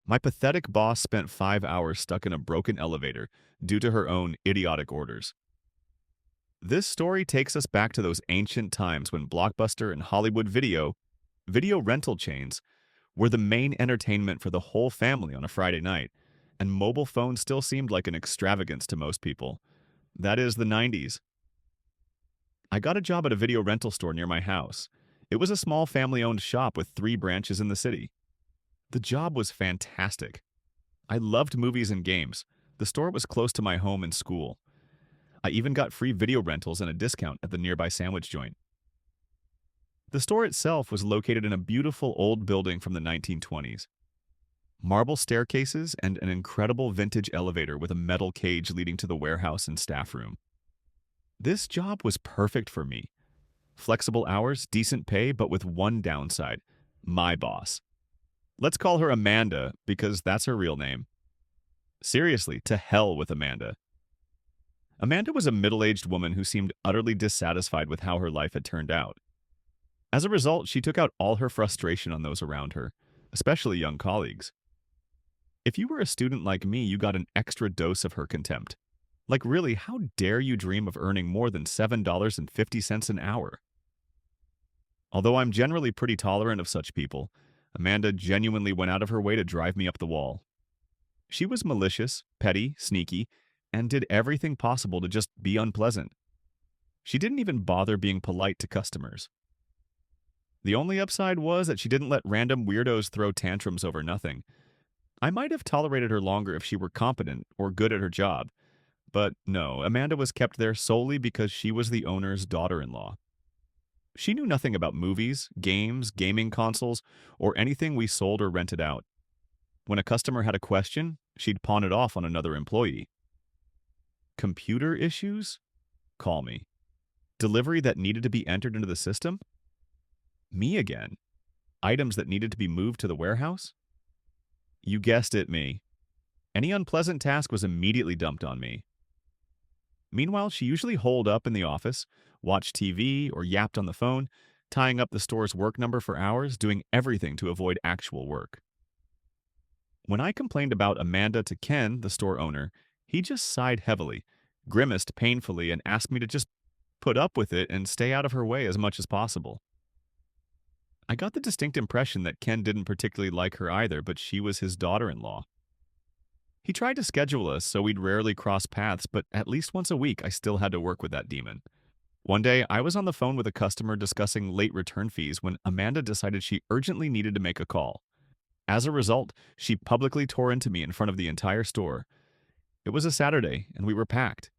My pathetic boss spent 5 hours stuck in a broken elevator due to her own idiotic orders. This story takes us back to those ancient times when Blockbuster and Hollywood video rental chains, were the main entertainment for the whole family on a Friday night, and mobile phones still seemed like an extravagance to most people. That is the 90s. I got a job at a video rental store near my house. It was a small family-owned shop with 3 branches in the city. The job was fantastic. I loved movies and games. The store was close to my home and school. I even got free video rentals and a discount at the nearby sandwich joint. The store itself was located in a beautiful old building from the 1920s. Marble staircases and an incredible vintage elevator with a metal cage leading to the warehouse and staff room. This job was perfect for me. Flexible hours, decent pay, but with one downside: my boss. Let's call her Amanda because that's her real name. Seriously, to hell with Amanda. Amanda was a middle-aged woman who seemed utterly dissatisfied with how her life had turned out. As a result, she took out all her frustration on those around her, especially young colleagues. If you were a student like me, you got an extra dose of her contempt. Like, really, how dare you dream of earning more than $7.50 an hour? Although I'm generally pretty tolerant of such people, Amanda genuinely went out of her way to drive me up the wall. She was malicious, petty, sneaky, and did everything possible to just be unpleasant. She didn't even bother being polite to customers. The only upside was that she didn't let random weirdos throw tantrums over nothing. I might have tolerated her longer if she were competent or good at her job, but no, Amanda was kept there solely because she was the owner's daughter-in-law. She knew nothing about movies, games, gaming consoles, or anything we sold or rented out. When a customer had a question, she'd pawn it off on another employee. Computer issues? Call me. Delivery that needed to be entered into the system? Me again. Items that needed to be moved to the warehouse? You guessed it, me. Any unpleasant task was immediately dumped on me. Meanwhile, she usually holed up in the office, watched TV, or yapped on the phone, tying up the store's work number for hours, doing everything to avoid actual work. When I complained about Amanda to Ken, the store owner, he just sighed heavily, grimaced painfully, and asked me to just put up with it and stay out of her way as much as possible. I got the distinct impression that Ken didn't particularly like her either, but she was his daughter-in-law. He tried to schedule us so we'd rarely cross paths, but at least once a week I still had to work with that demon. One day, I was on the phone with a customer discussing late return fees when Amanda decided she urgently needed to make a call. As a result, she publicly tore into me in front of the entire store. It was a Saturday, and we were packed.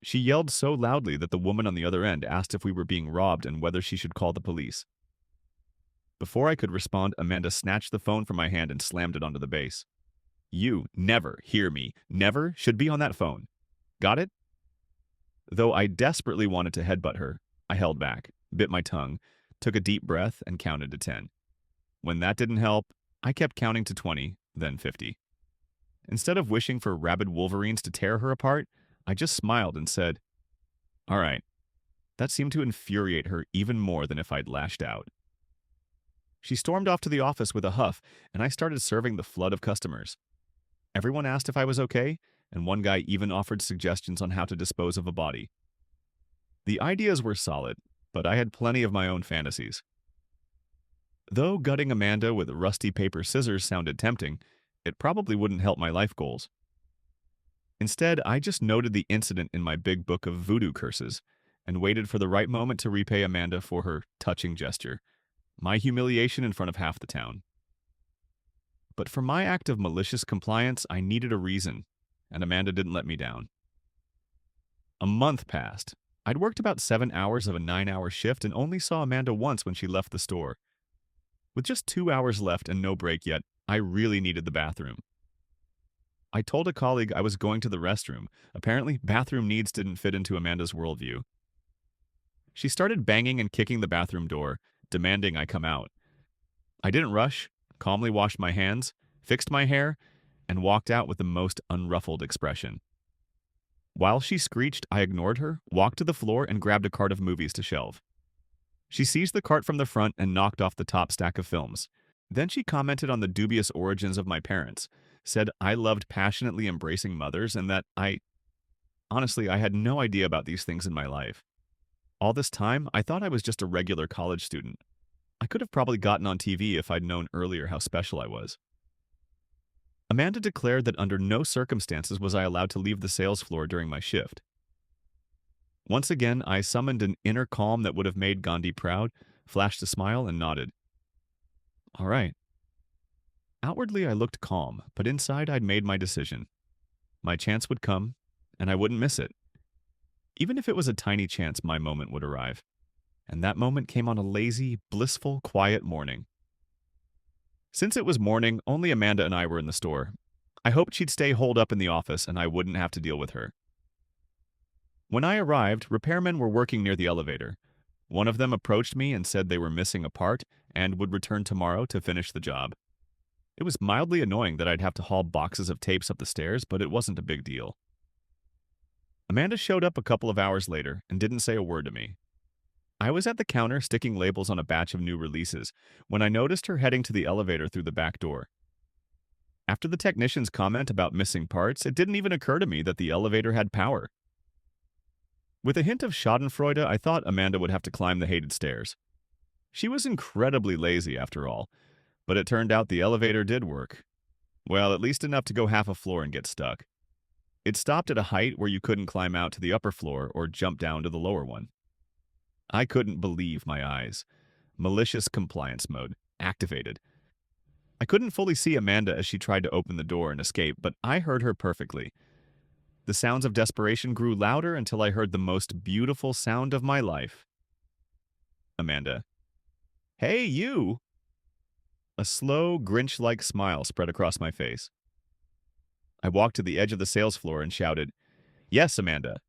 She yelled so loudly that the woman on the other end asked if we were being robbed and whether she should call the police. Before I could respond, Amanda snatched the phone from my hand and slammed it onto the base. You never, hear me, never should be on that phone. Got it? Though I desperately wanted to headbutt her, I held back, bit my tongue, took a deep breath, and counted to 10. When that didn't help, I kept counting to 20, then 50. Instead of wishing for rabid wolverines to tear her apart, I just smiled and said, "All right." That seemed to infuriate her even more than if I'd lashed out. She stormed off to the office with a huff, and I started serving the flood of customers. Everyone asked if I was okay, and one guy even offered suggestions on how to dispose of a body. The ideas were solid, but I had plenty of my own fantasies. Though gutting Amanda with rusty paper scissors sounded tempting, it probably wouldn't help my life goals. Instead, I just noted the incident in my big book of voodoo curses and waited for the right moment to repay Amanda for her touching gesture, my humiliation in front of half the town. But for my act of malicious compliance, I needed a reason, and Amanda didn't let me down. A month passed. I'd worked about 7 hours of a 9-hour shift and only saw Amanda once when she left the store. With just 2 hours left and no break yet, I really needed the bathroom. I told a colleague I was going to the restroom. Apparently, bathroom needs didn't fit into Amanda's worldview. She started banging and kicking the bathroom door, demanding I come out. I didn't rush, calmly washed my hands, fixed my hair, and walked out with the most unruffled expression. While she screeched, I ignored her, walked to the floor, and grabbed a cart of movies to shelve. She seized the cart from the front and knocked off the top stack of films, Then she commented on the dubious origins of my parents, said I loved passionately embracing mothers, and that honestly, I had no idea about these things in my life. All this time, I thought I was just a regular college student. I could have probably gotten on TV if I'd known earlier how special I was. Amanda declared that under no circumstances was I allowed to leave the sales floor during my shift. Once again, I summoned an inner calm that would have made Gandhi proud, flashed a smile, and nodded. All right. Outwardly, I looked calm, but inside I'd made my decision. My chance would come, and I wouldn't miss it. Even if it was a tiny chance, my moment would arrive. And that moment came on a lazy, blissful, quiet morning. Since it was morning, only Amanda and I were in the store. I hoped she'd stay holed up in the office and I wouldn't have to deal with her. When I arrived, repairmen were working near the elevator. One of them approached me and said they were missing a part and would return tomorrow to finish the job. It was mildly annoying that I'd have to haul boxes of tapes up the stairs, but it wasn't a big deal. Amanda showed up a couple of hours later and didn't say a word to me. I was at the counter sticking labels on a batch of new releases when I noticed her heading to the elevator through the back door. After the technician's comment about missing parts, it didn't even occur to me that the elevator had power. With a hint of schadenfreude, I thought Amanda would have to climb the hated stairs. She was incredibly lazy after all, but it turned out the elevator did work. Well, at least enough to go half a floor and get stuck. It stopped at a height where you couldn't climb out to the upper floor or jump down to the lower one. I couldn't believe my eyes. Malicious compliance mode activated. I couldn't fully see Amanda as she tried to open the door and escape, but I heard her perfectly. The sounds of desperation grew louder until I heard the most beautiful sound of my life. Amanda. Hey, you! A slow, Grinch-like smile spread across my face. I walked to the edge of the sales floor and shouted, Yes, Amanda.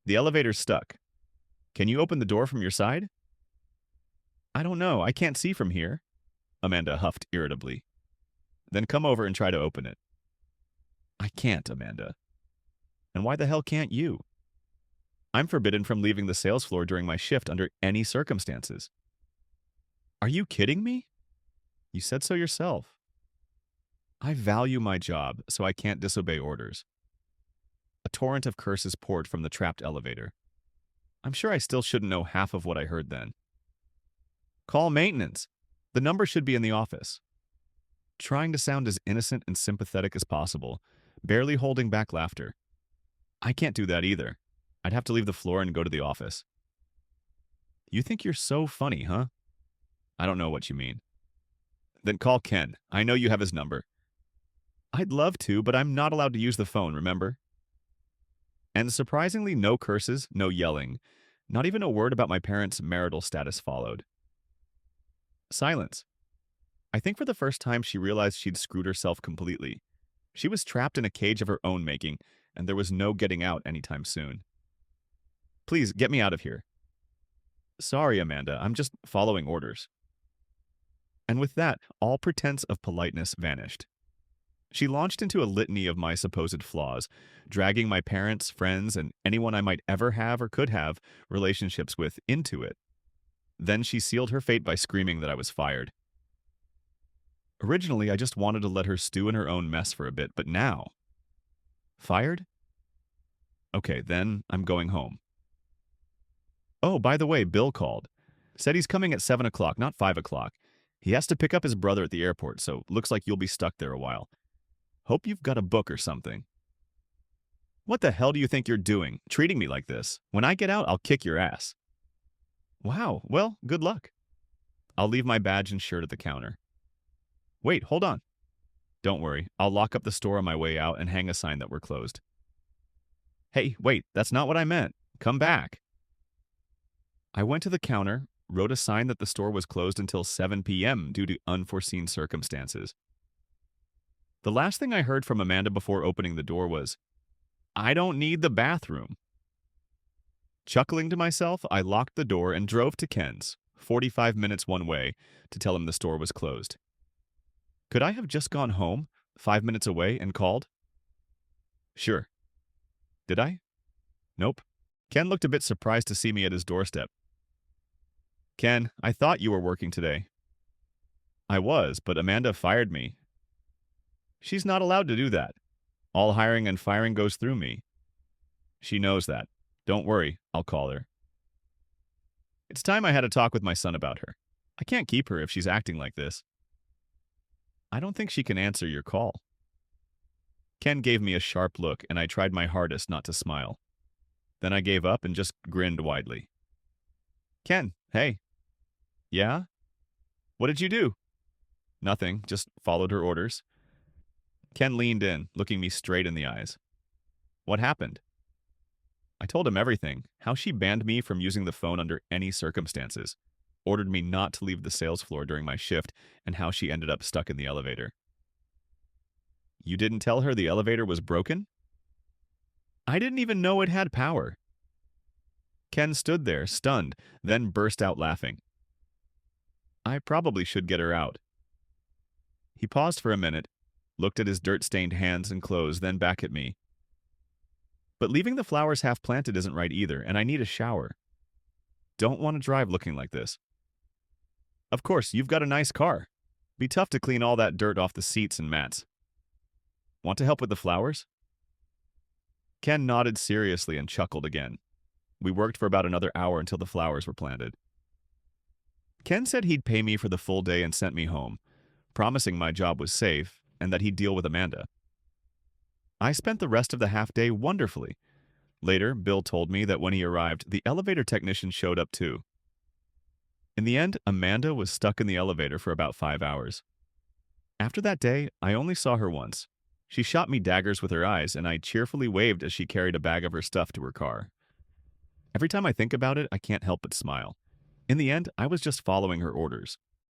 The elevator's stuck. Can you open the door from your side? I don't know. I can't see from here. Amanda huffed irritably. Then come over and try to open it. I can't, Amanda. And why the hell can't you? I'm forbidden from leaving the sales floor during my shift under any circumstances. Are you kidding me? You said so yourself. I value my job, so I can't disobey orders. A torrent of curses poured from the trapped elevator. I'm sure I still shouldn't know half of what I heard then. Call maintenance. The number should be in the office. Trying to sound as innocent and sympathetic as possible, barely holding back laughter. I can't do that either. I'd have to leave the floor and go to the office. You think you're so funny, huh? I don't know what you mean. Then call Ken. I know you have his number. I'd love to, but I'm not allowed to use the phone, remember? And surprisingly, no curses, no yelling. Not even a word about my parents' marital status followed. Silence. I think for the first time she realized she'd screwed herself completely. She was trapped in a cage of her own making, and there was no getting out anytime soon. Please, get me out of here. Sorry, Amanda, I'm just following orders. And with that, all pretense of politeness vanished. She launched into a litany of my supposed flaws, dragging my parents, friends, and anyone I might ever have or could have relationships with into it. Then she sealed her fate by screaming that I was fired. Originally, I just wanted to let her stew in her own mess for a bit, but now... Fired? Okay, then I'm going home. Oh, by the way, Bill called. Said he's coming at 7 o'clock, not 5 o'clock. He has to pick up his brother at the airport, so looks like you'll be stuck there a while. Hope you've got a book or something. What the hell do you think you're doing, treating me like this? When I get out, I'll kick your ass. Wow, well, good luck. I'll leave my badge and shirt at the counter. Wait, hold on. Don't worry, I'll lock up the store on my way out and hang a sign that we're closed. Hey, wait, that's not what I meant. Come back. I went to the counter, wrote a sign that the store was closed until 7 p.m. due to unforeseen circumstances. The last thing I heard from Amanda before opening the door was, I don't need the bathroom. Chuckling to myself, I locked the door and drove to Ken's, 45 minutes one way, to tell him the store was closed. Could I have just gone home, 5 minutes away, and called? Sure. Did I? Nope. Ken looked a bit surprised to see me at his doorstep. Ken, I thought you were working today. I was, but Amanda fired me. She's not allowed to do that. All hiring and firing goes through me. She knows that. Don't worry, I'll call her. It's time I had a talk with my son about her. I can't keep her if she's acting like this. I don't think she can answer your call. Ken gave me a sharp look, and I tried my hardest not to smile. Then I gave up and just grinned widely. Ken, hey. Yeah? What did you do? Nothing, just followed her orders. Ken leaned in, looking me straight in the eyes. What happened? I told him everything, how she banned me from using the phone under any circumstances, ordered me not to leave the sales floor during my shift, and how she ended up stuck in the elevator. You didn't tell her the elevator was broken? I didn't even know it had power. Ken stood there, stunned, then burst out laughing. I probably should get her out. He paused for a minute, looked at his dirt-stained hands and clothes, then back at me. But leaving the flowers half-planted isn't right either, and I need a shower. Don't want to drive looking like this. Of course, you've got a nice car. Be tough to clean all that dirt off the seats and mats. Want to help with the flowers? Ken nodded seriously and chuckled again. We worked for about another hour until the flowers were planted. Ken said he'd pay me for the full day and sent me home, promising my job was safe and that he'd deal with Amanda. I spent the rest of the half day wonderfully. Later, Bill told me that when he arrived, the elevator technician showed up too. In the end, Amanda was stuck in the elevator for about 5 hours. After that day, I only saw her once. She shot me daggers with her eyes, and I cheerfully waved as she carried a bag of her stuff to her car. Every time I think about it, I can't help but smile. In the end, I was just following her orders.